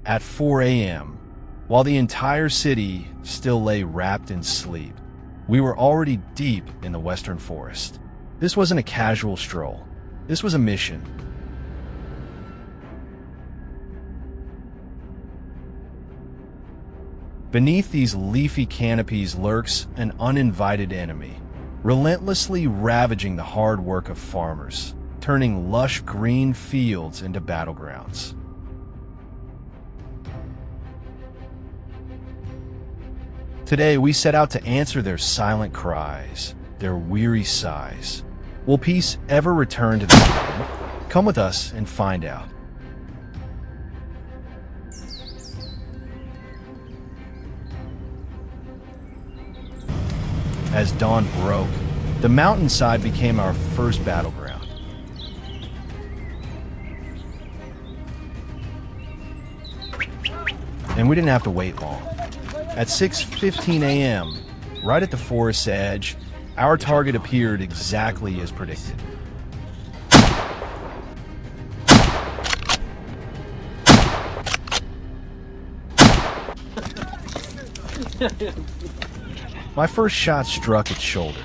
At 4 a.m., while the entire city still lay wrapped in sleep, we were already deep in the western forest. This wasn't a casual stroll. This was a mission. Beneath these leafy canopies lurks an uninvited enemy, relentlessly ravaging the hard work of farmers, turning lush green fields into battlegrounds. Today, we set out to answer their silent cries, their weary sighs. Will peace ever return to this land? Come with us and find out. As dawn broke, the mountainside became our first battleground. And we didn't have to wait long. At 6:15 a.m., right at the forest's edge, our target appeared exactly as predicted. My first shot struck its shoulder.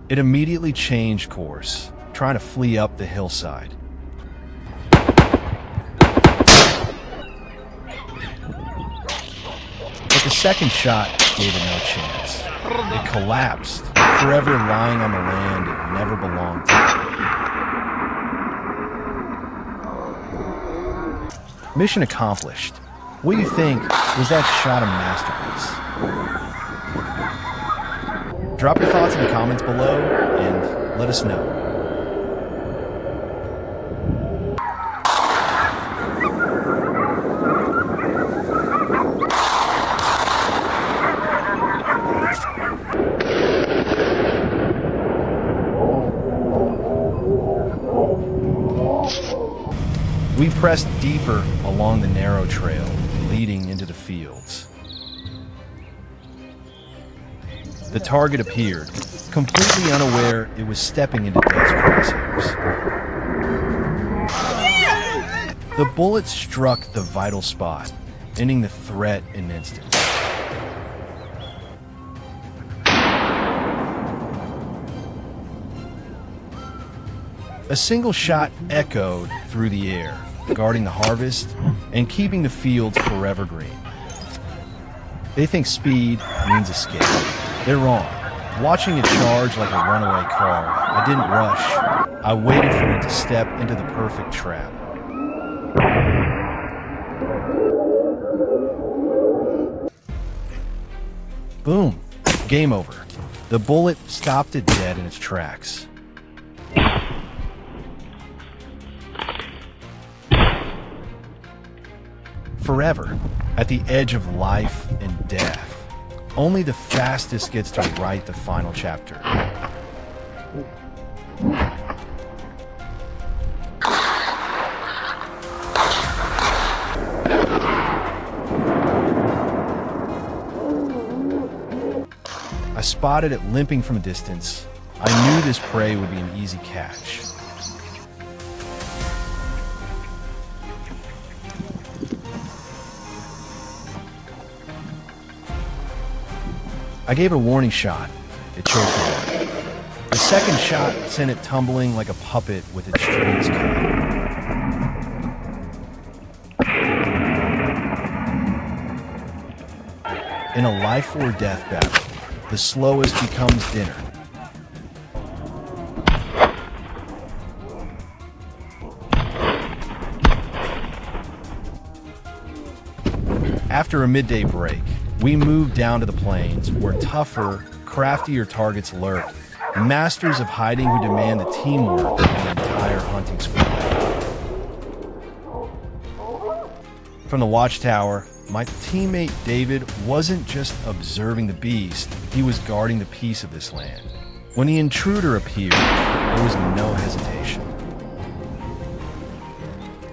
It immediately changed course, trying to flee up the hillside. But the second shot gave it no chance. It collapsed, forever lying on the land it never belonged to. Mission accomplished. What do you think? Was that shot a masterpiece? Drop your thoughts in the comments below and let us know. We pressed deeper along the narrow trail leading into the fields. The target appeared, completely unaware it was stepping into death's crosshairs. The bullet struck the vital spot, ending the threat in an instant. A single shot echoed through the air, guarding the harvest and keeping the fields forever green. They think speed means escape. They're wrong. Watching it charge like a runaway car, I didn't rush. I waited for it to step into the perfect trap. Boom. Game over. The bullet stopped it dead in its tracks. Forever, at the edge of life and death. Only the fastest gets to write the final chapter. I spotted it limping from a distance. I knew this prey would be an easy catch. I gave it a warning shot. It chose to work. The second shot sent it tumbling like a puppet with its strings cut. In a life-or-death battle, the slowest becomes dinner. After a midday break, we moved down to the plains where tougher, craftier targets lurk, masters of hiding who demand the teamwork of the entire hunting squad. From the watchtower, my teammate David wasn't just observing the beast, he was guarding the peace of this land. When the intruder appeared, there was no hesitation.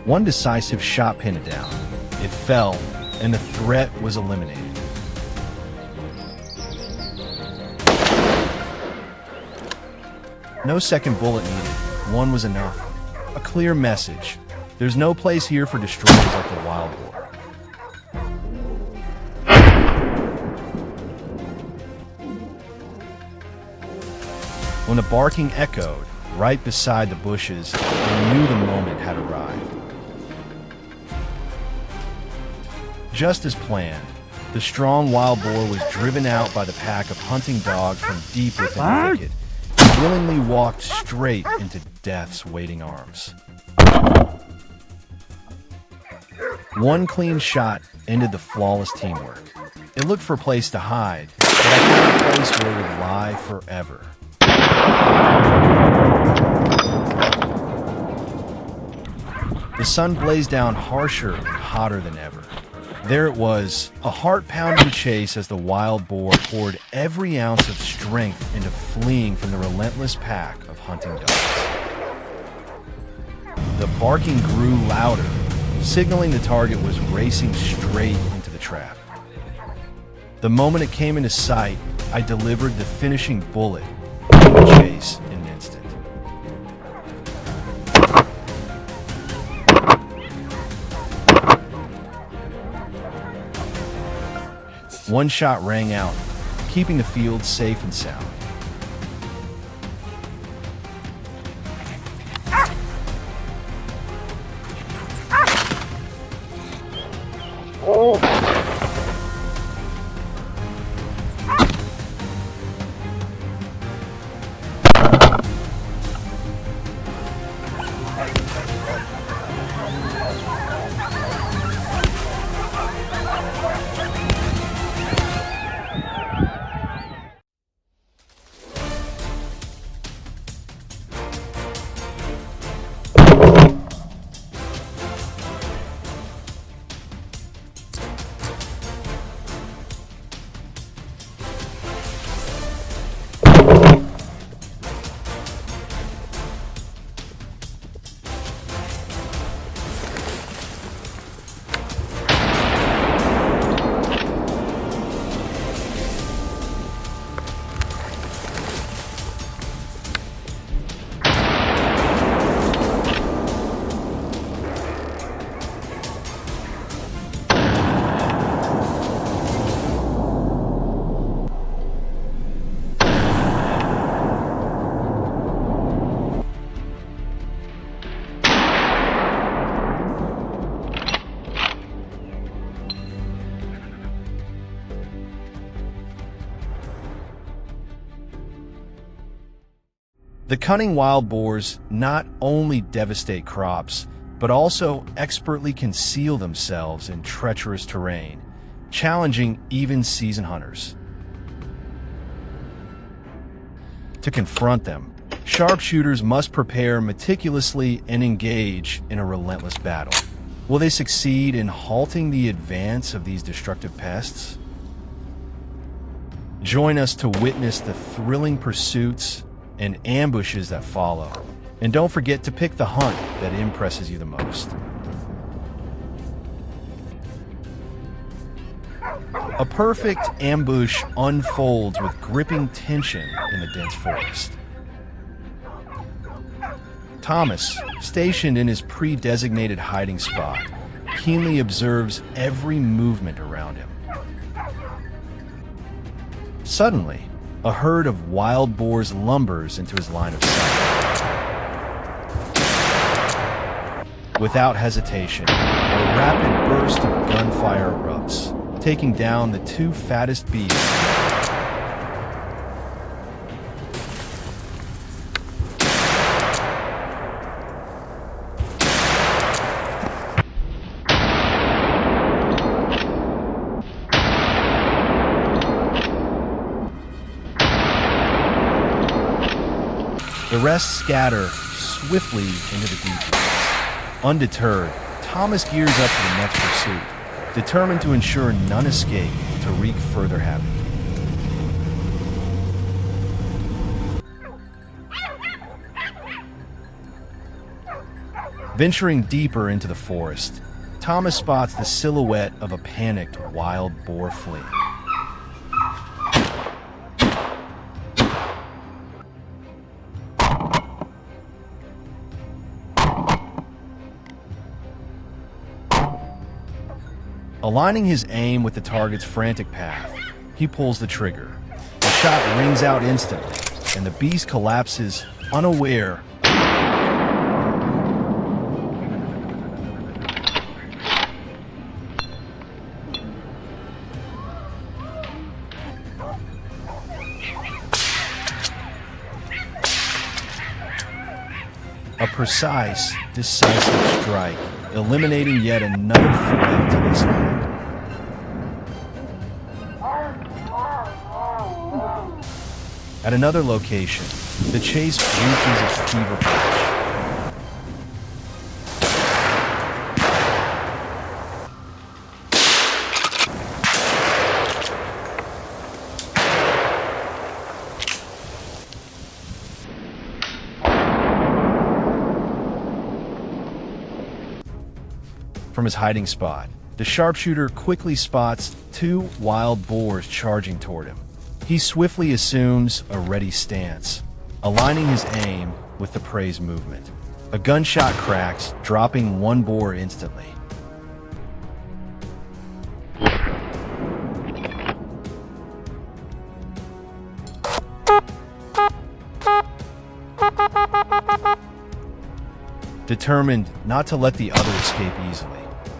One decisive shot pinned it down. It fell, and the threat was eliminated. No second bullet needed. One was enough. A clear message. There's no place here for destroyers like the wild boar. When the barking echoed right beside the bushes, I knew the moment had arrived. Just as planned, the strong wild boar was driven out by the pack of hunting dogs from deep within the thicket. He willingly walked straight into death's waiting arms. One clean shot ended the flawless teamwork. It looked for a place to hide, but I found a place where it would lie forever. The sun blazed down harsher and hotter than ever. There it was, a heart-pounding chase as the wild boar poured every ounce of strength into fleeing from the relentless pack of hunting dogs. The barking grew louder, signaling the target was racing straight into the trap. The moment it came into sight, I delivered the finishing bullet, ending the chase in an instant. One shot rang out, keeping the field safe and sound. The cunning wild boars not only devastate crops, but also expertly conceal themselves in treacherous terrain, challenging even seasoned hunters. To confront them, sharpshooters must prepare meticulously and engage in a relentless battle. Will they succeed in halting the advance of these destructive pests? Join us to witness the thrilling pursuits and ambushes that follow. And don't forget to pick the hunt that impresses you the most. A perfect ambush unfolds with gripping tension in the dense forest. Thomas, stationed in his pre-designated hiding spot, keenly observes every movement around him. Suddenly, a herd of wild boars lumbers into his line of sight. Without hesitation, a rapid burst of gunfire erupts, taking down the two fattest beasts. The rest scatter swiftly into the deep woods. Undeterred, Thomas gears up for the next pursuit, determined to ensure none escape to wreak further havoc. Venturing deeper into the forest, Thomas spots the silhouette of a panicked wild boar fleeing. Aligning his aim with the target's frantic path, he pulls the trigger. The shot rings out instantly, and the beast collapses unaware. A precise, decisive strike, eliminating yet another threat to this land. At another location, the chase reaches its fever pitch. From his hiding spot, the sharpshooter quickly spots two wild boars charging toward him. He swiftly assumes a ready stance, aligning his aim with the prey's movement. A gunshot cracks, dropping one boar instantly. Determined not to let the other escape easily,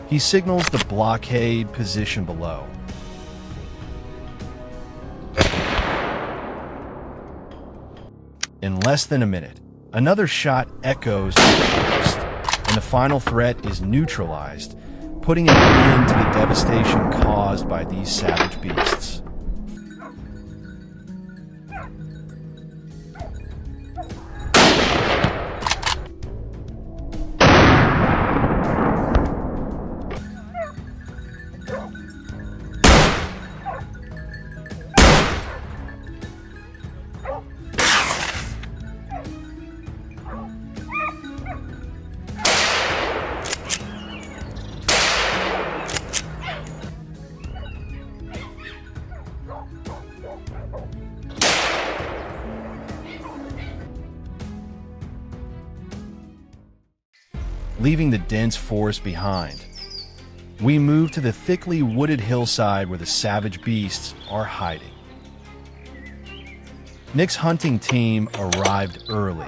he signals the blockade position below. In less than a minute, another shot echoes to the forest, and the final threat is neutralized, putting an end to the devastation caused by these savage beasts. Leaving the dense forest behind, we move to the thickly wooded hillside where the savage beasts are hiding. Nick's hunting team arrived early,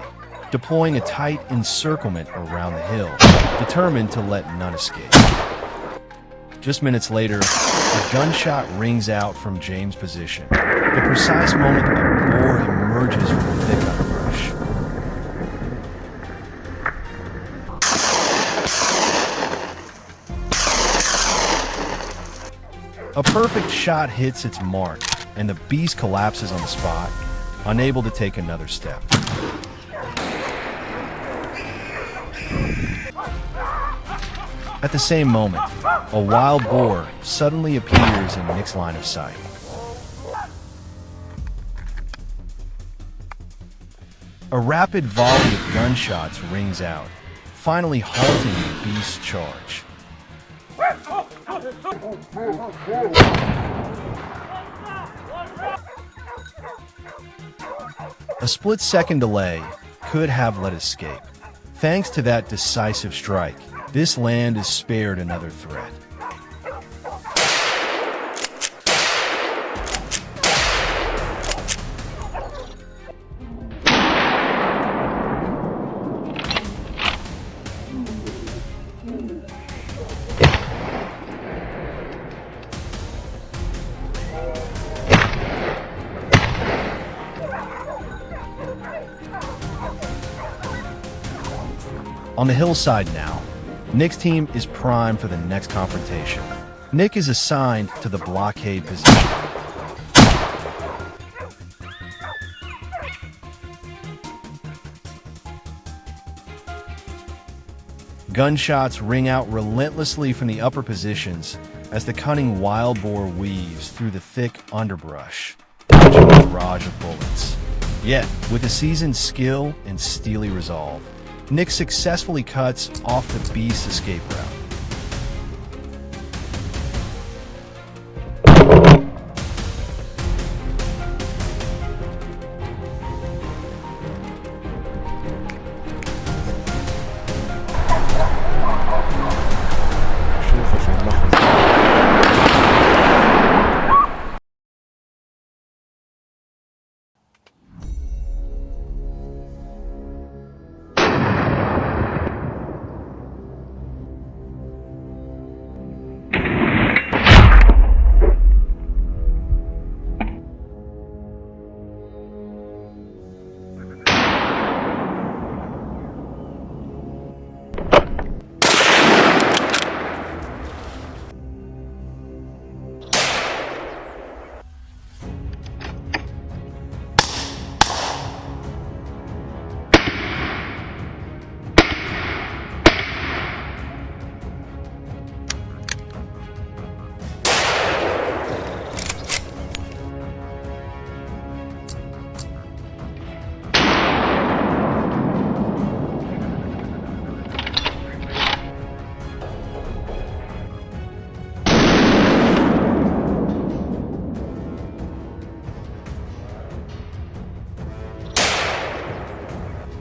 deploying a tight encirclement around the hill, determined to let none escape. Just minutes later, a gunshot rings out from James' position, the precise moment a boar emerges from the thick underbrush. A perfect shot hits its mark, and the beast collapses on the spot, unable to take another step. At the same moment, a wild boar suddenly appears in Nick's line of sight. A rapid volley of gunshots rings out, finally halting the beast's charge. A split-second delay could have let escape. Thanks to that decisive strike, this land is spared another threat. On the hillside now, Nick's team is primed for the next confrontation. Nick is assigned to the blockade position. Gunshots ring out relentlessly from the upper positions as the cunning wild boar weaves through the thick underbrush, dodging a barrage of bullets. Yet, with a seasoned skill and steely resolve, Nick successfully cuts off the beast's escape route.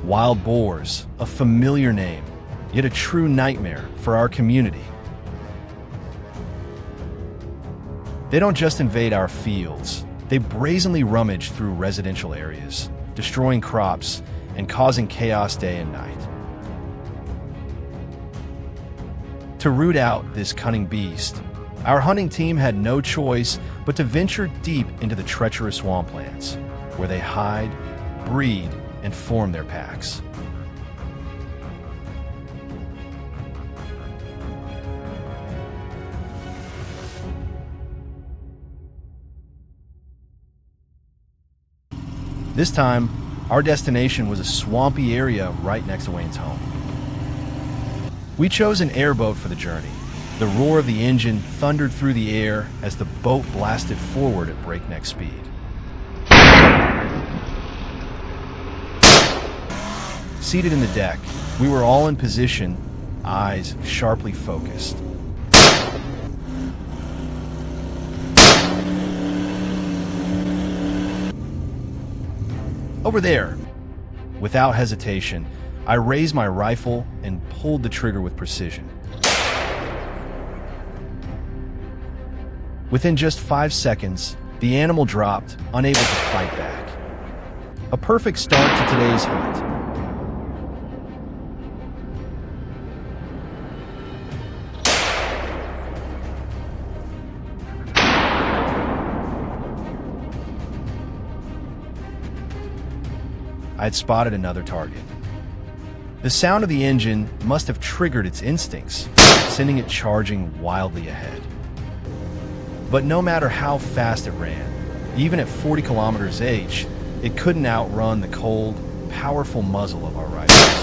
Wild boars, a familiar name, yet a true nightmare for our community. They don't just invade our fields, they brazenly rummage through residential areas, destroying crops and causing chaos day and night. To root out this cunning beast, our hunting team had no choice but to venture deep into the treacherous swamplands, where they hide, breed, and form their packs. This time, our destination was a swampy area right next to Wayne's home. We chose an airboat for the journey. The roar of the engine thundered through the air as the boat blasted forward at breakneck speed. Seated in the deck, we were all in position, eyes sharply focused. Over there! Without hesitation, I raised my rifle and pulled the trigger with precision. Within just 5 seconds, the animal dropped, unable to fight back. A perfect start to today's hunt. I had spotted another target. The sound of the engine must have triggered its instincts, sending it charging wildly ahead. But no matter how fast it ran, even at 40 kilometers h, it couldn't outrun the cold, powerful muzzle of our rifles.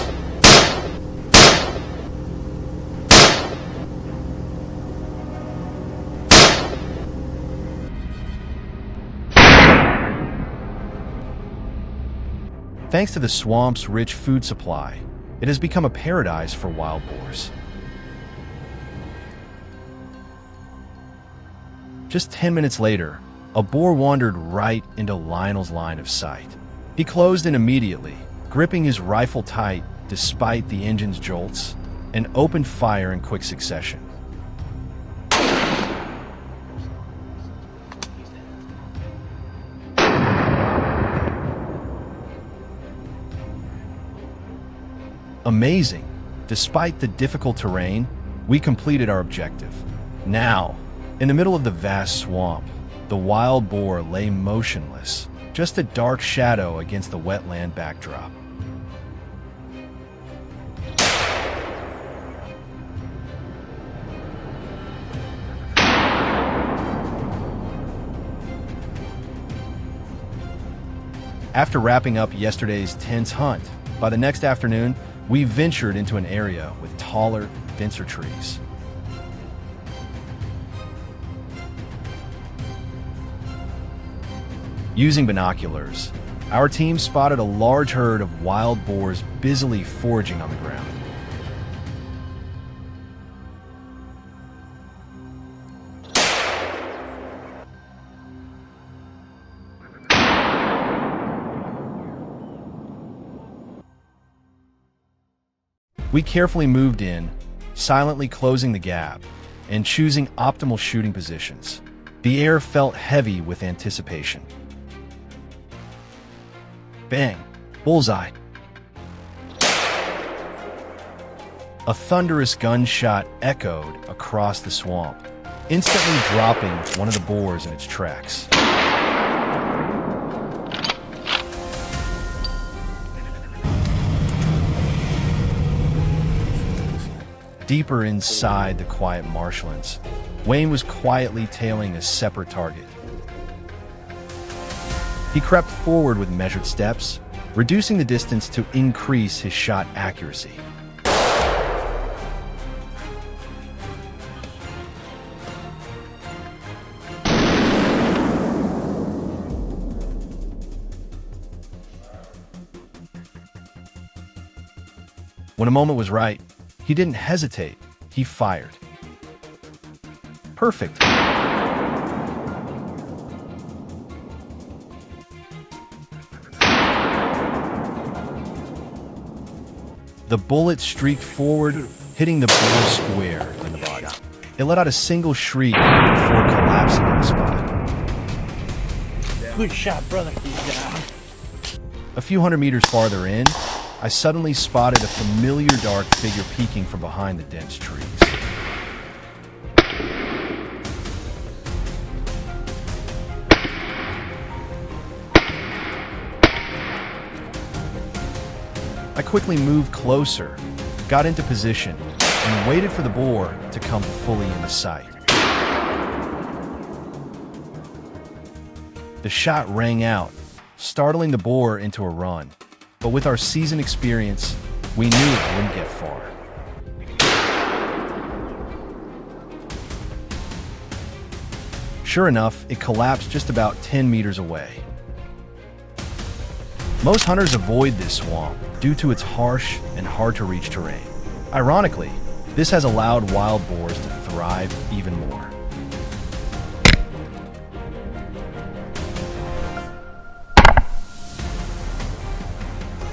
Thanks to the swamp's rich food supply, it has become a paradise for wild boars. Just 10 minutes later, a boar wandered right into Lionel's line of sight. He closed in immediately, gripping his rifle tight despite the engine's jolts, and opened fire in quick succession. Amazing! Despite the difficult terrain, we completed our objective. Now, in the middle of the vast swamp, the wild boar lay motionless, just a dark shadow against the wetland backdrop. After wrapping up yesterday's tense hunt, by the next afternoon, we ventured into an area with taller, denser trees. Using binoculars, our team spotted a large herd of wild boars busily foraging on the ground. We carefully moved in, silently closing the gap and choosing optimal shooting positions. The air felt heavy with anticipation. Bang! Bullseye! A thunderous gunshot echoed across the swamp, instantly dropping one of the boars in its tracks. Deeper inside the quiet marshlands, Wayne was quietly tailing a separate target. He crept forward with measured steps, reducing the distance to increase his shot accuracy. When a moment was right, he didn't hesitate. He fired. Perfect. The bullet streaked forward, hitting the boar square in the body. It let out a single shriek before collapsing on the spot. Good shot, brother. A few hundred meters farther in, I suddenly spotted a familiar dark figure peeking from behind the dense trees. I quickly moved closer, got into position, and waited for the boar to come fully into sight. The shot rang out, startling the boar into a run. But with our seasoned experience, we knew it wouldn't get far. Sure enough, it collapsed just about 10 meters away. Most hunters avoid this swamp due to its harsh and hard-to-reach terrain. Ironically, this has allowed wild boars to thrive even more.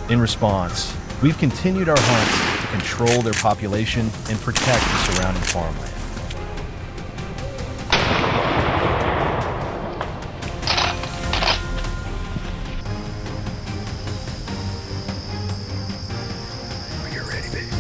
In response, we've continued our hunts to control their population and protect the surrounding farmland. You're ready, baby.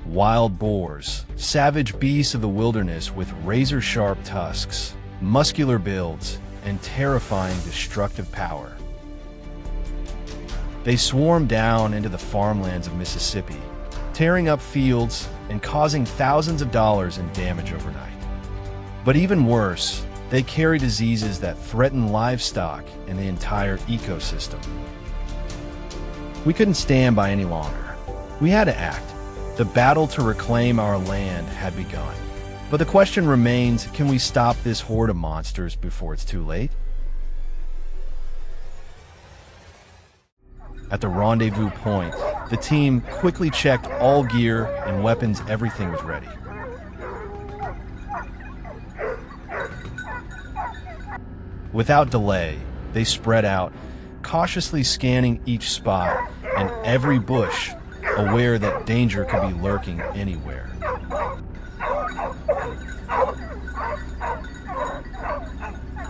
Wild boars, savage beasts of the wilderness with razor-sharp tusks, muscular builds, and terrifying destructive power. They swarm down into the farmlands of Mississippi, tearing up fields and causing thousands of dollars in damage overnight. But even worse, They carry diseases that threaten livestock and the entire ecosystem. We couldn't stand by any longer. We had to act. The battle to reclaim our land had begun. But the question remains, can we stop this horde of monsters before it's too late? At the rendezvous point, the team quickly checked all gear and weapons. Everything was ready. Without delay, they spread out, cautiously scanning each spot and every bush, aware that danger could be lurking anywhere.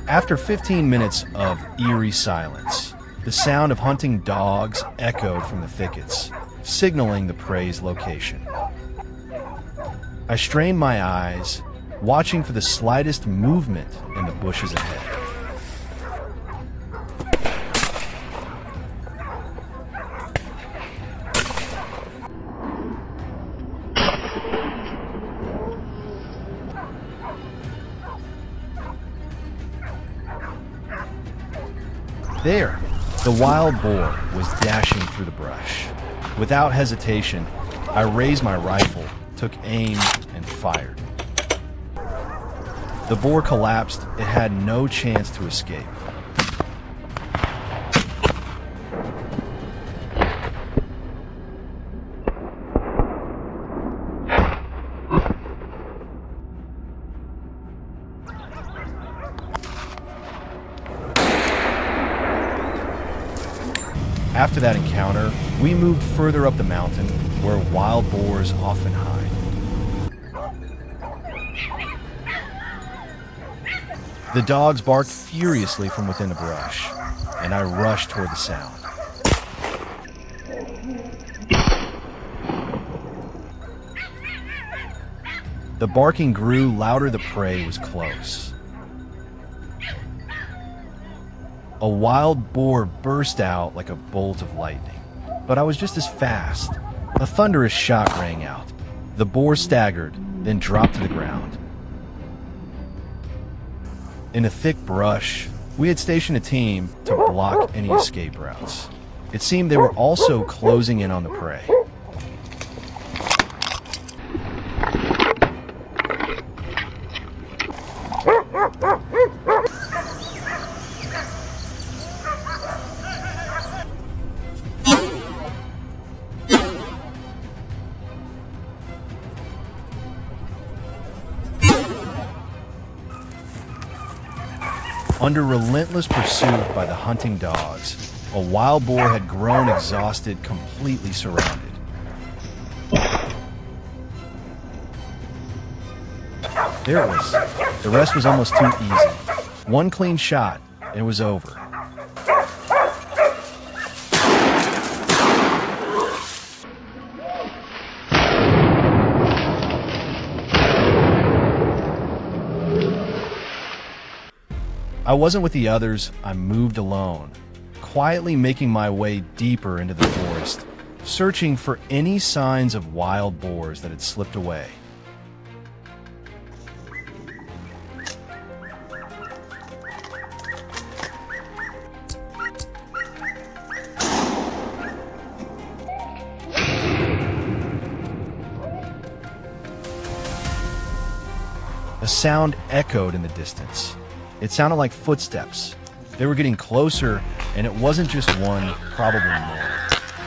After 15 minutes of eerie silence, the sound of hunting dogs echoed from the thickets, signaling the prey's location. I strained my eyes, watching for the slightest movement in the bushes ahead. There, the wild boar was dashing through the brush. Without hesitation, I raised my rifle, took aim, and fired. The boar collapsed. It had no chance to escape. After that encounter, we moved further up the mountain, where wild boars often hide. The dogs barked furiously from within the brush, and I rushed toward the sound. The barking grew louder. The prey was close. A wild boar burst out like a bolt of lightning, but I was just as fast. A thunderous shot rang out. The boar staggered, then dropped to the ground. In a thick brush, we had stationed a team to block any escape routes. It seemed they were also closing in on the prey. Under relentless pursuit by the hunting dogs, a wild boar had grown exhausted, completely surrounded. There it was. The rest was almost too easy. One clean shot, and it was over. I wasn't with the others. I moved alone, quietly making my way deeper into the forest, searching for any signs of wild boars that had slipped away. A sound echoed in the distance. It sounded like footsteps. They were getting closer, and it wasn't just one, probably more.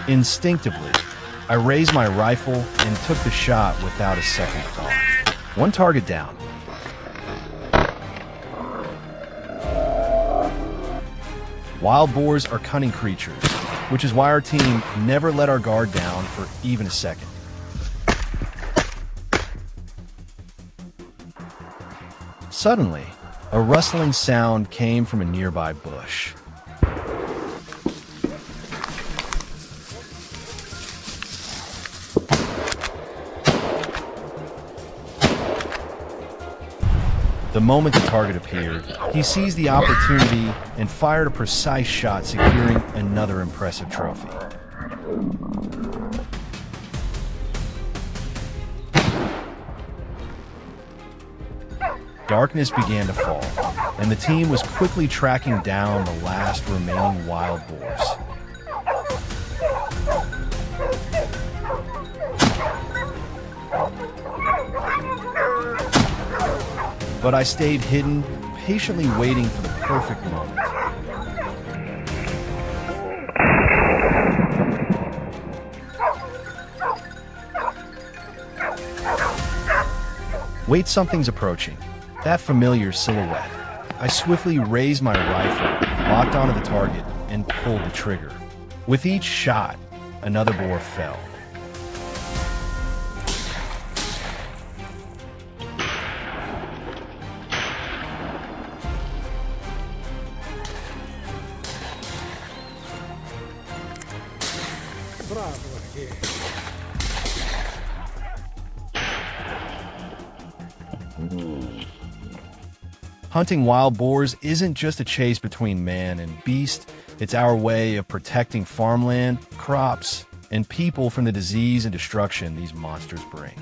Instinctively, I raised my rifle and took the shot without a second thought. One target down. Wild boars are cunning creatures, which is why our team never let our guard down for even a second. Suddenly, a rustling sound came from a nearby bush. The moment the target appeared, he seized the opportunity and fired a precise shot, securing another impressive trophy. Darkness began to fall, and the team was quickly tracking down the last remaining wild boars. But I stayed hidden, patiently waiting for the perfect moment. Wait, something's approaching. That familiar silhouette. I swiftly raised my rifle, locked onto the target, and pulled the trigger. With each shot, another boar fell. Hunting wild boars isn't just a chase between man and beast, it's our way of protecting farmland, crops, and people from the disease and destruction these monsters bring.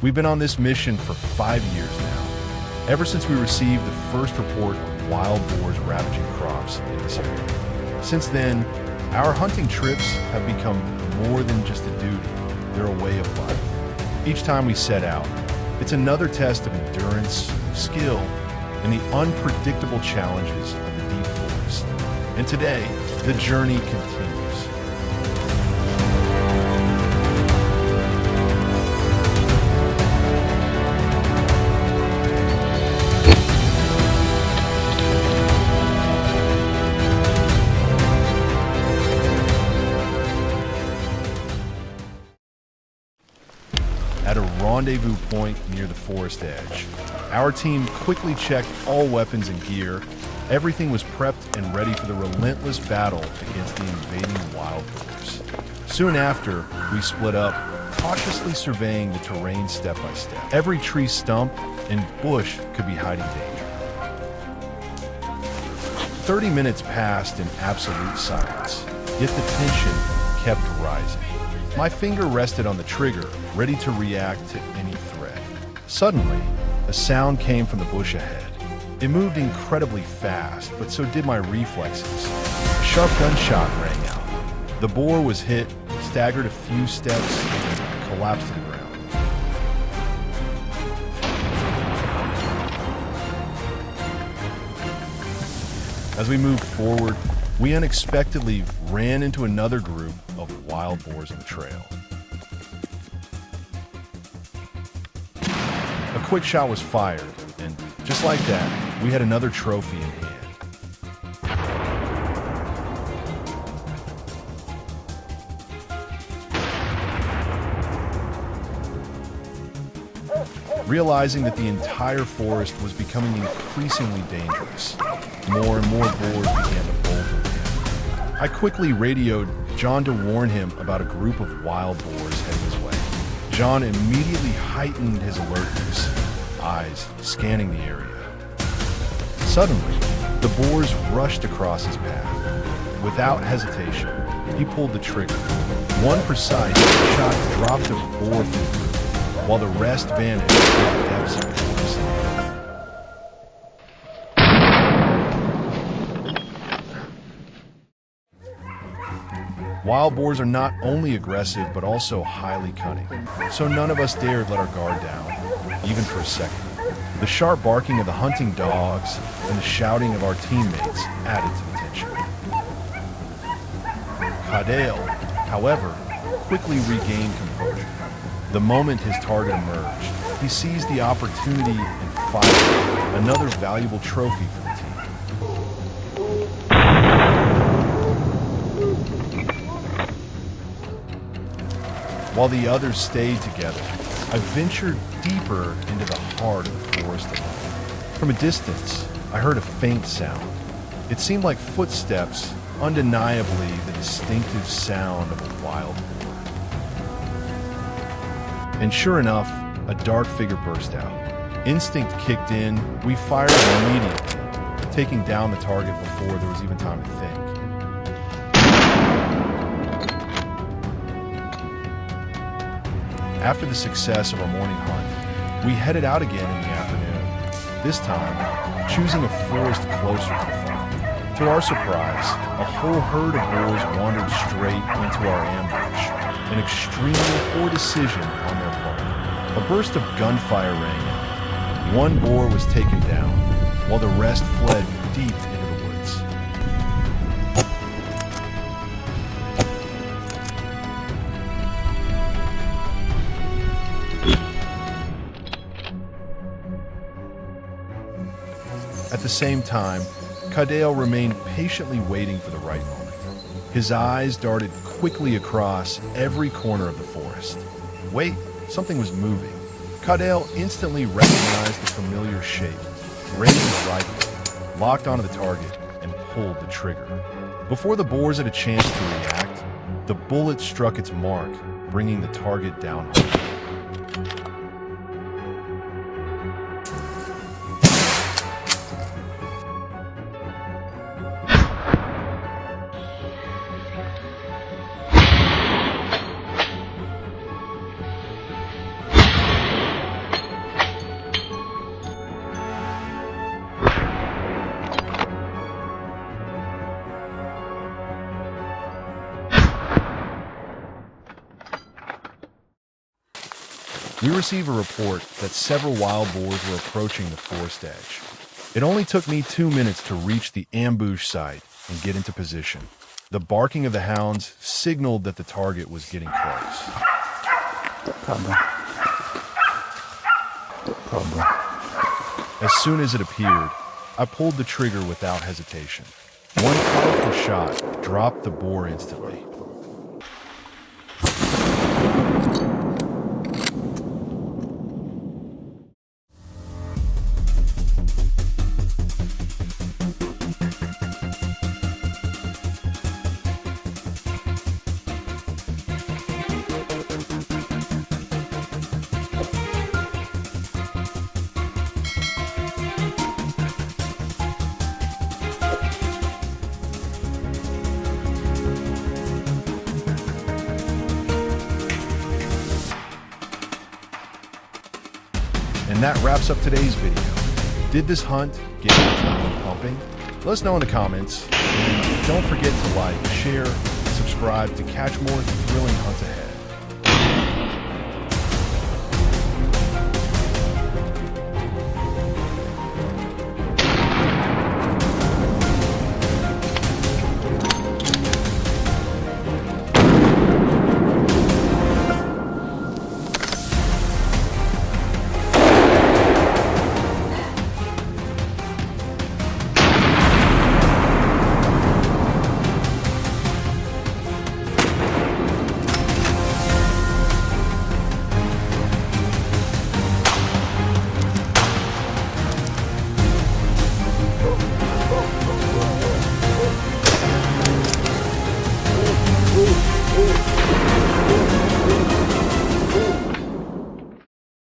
We've been on this mission for 5 years now, ever since we received the first report of wild boars ravaging crops in this area. Since then, our hunting trips have become more than just a duty, they're a way of life. Each time we set out, it's another test of endurance, skill, and the unpredictable challenges of the deep forest. And today, the journey continues. At a rendezvous point near the forest edge, our team quickly checked all weapons and gear. Everything was prepped and ready for the relentless battle against the invading wild boars. Soon after, we split up, cautiously surveying the terrain step by step. Every tree stump and bush could be hiding danger. 30 minutes passed in absolute silence, yet the tension kept rising. My finger rested on the trigger, ready to react to any threat. Suddenly, a sound came from the bush ahead. It moved incredibly fast, but so did my reflexes. A sharp gunshot rang out. The boar was hit, staggered a few steps, and collapsed to the ground. As we moved forward, we unexpectedly ran into another group of wild boars on the trail. A quick shot was fired, and just like that, we had another trophy in hand. Realizing that the entire forest was becoming increasingly dangerous, more and more boars began to bolt again. I quickly radioed John to warn him about a group of wild boars heading his way. John immediately heightened his alertness, eyes scanning the area. Suddenly, the boars rushed across his path. Without hesitation, he pulled the trigger. One precise shot dropped a boar from the group, while the rest vanished in the depths of the forest. Wild boars are not only aggressive, but also highly cunning, so none of us dared let our guard down, even for a second. The sharp barking of the hunting dogs and the shouting of our teammates added to the tension. Cadale, however, quickly regained composure. The moment his target emerged, he seized the opportunity and fired another valuable trophy for the team. While the others stayed together, I ventured deeper into the heart of the forest alone. From a distance, I heard a faint sound. It seemed like footsteps, undeniably the distinctive sound of a wild boar. And sure enough, a dark figure burst out. Instinct kicked in, we fired immediately, taking down the target before there was even time to think. After the success of our morning hunt, we headed out again in the afternoon, this time choosing a forest closer to the farm. To our surprise, a whole herd of boars wandered straight into our ambush, an extremely poor decision on their part. A burst of gunfire rang out. One boar was taken down, while the rest fled deep into the woods. At the same time, Cadale remained patiently waiting for the right moment. His eyes darted quickly across every corner of the forest. Wait, something was moving. Cadale instantly recognized the familiar shape, raised his rifle, locked onto the target, and pulled the trigger. Before the boars had a chance to react, the bullet struck its mark, bringing the target down hard. We received a report that several wild boars were approaching the forest edge. It only took me 2 minutes to reach the ambush site and get into position. The barking of the hounds signaled that the target was getting close. As soon as it appeared, I pulled the trigger without hesitation. One powerful shot dropped the boar instantly. And that wraps up today's video. Did this hunt get your adrenaline pumping? Let us know in the comments. And don't forget to like, share, and subscribe to catch more thrilling hunts ahead.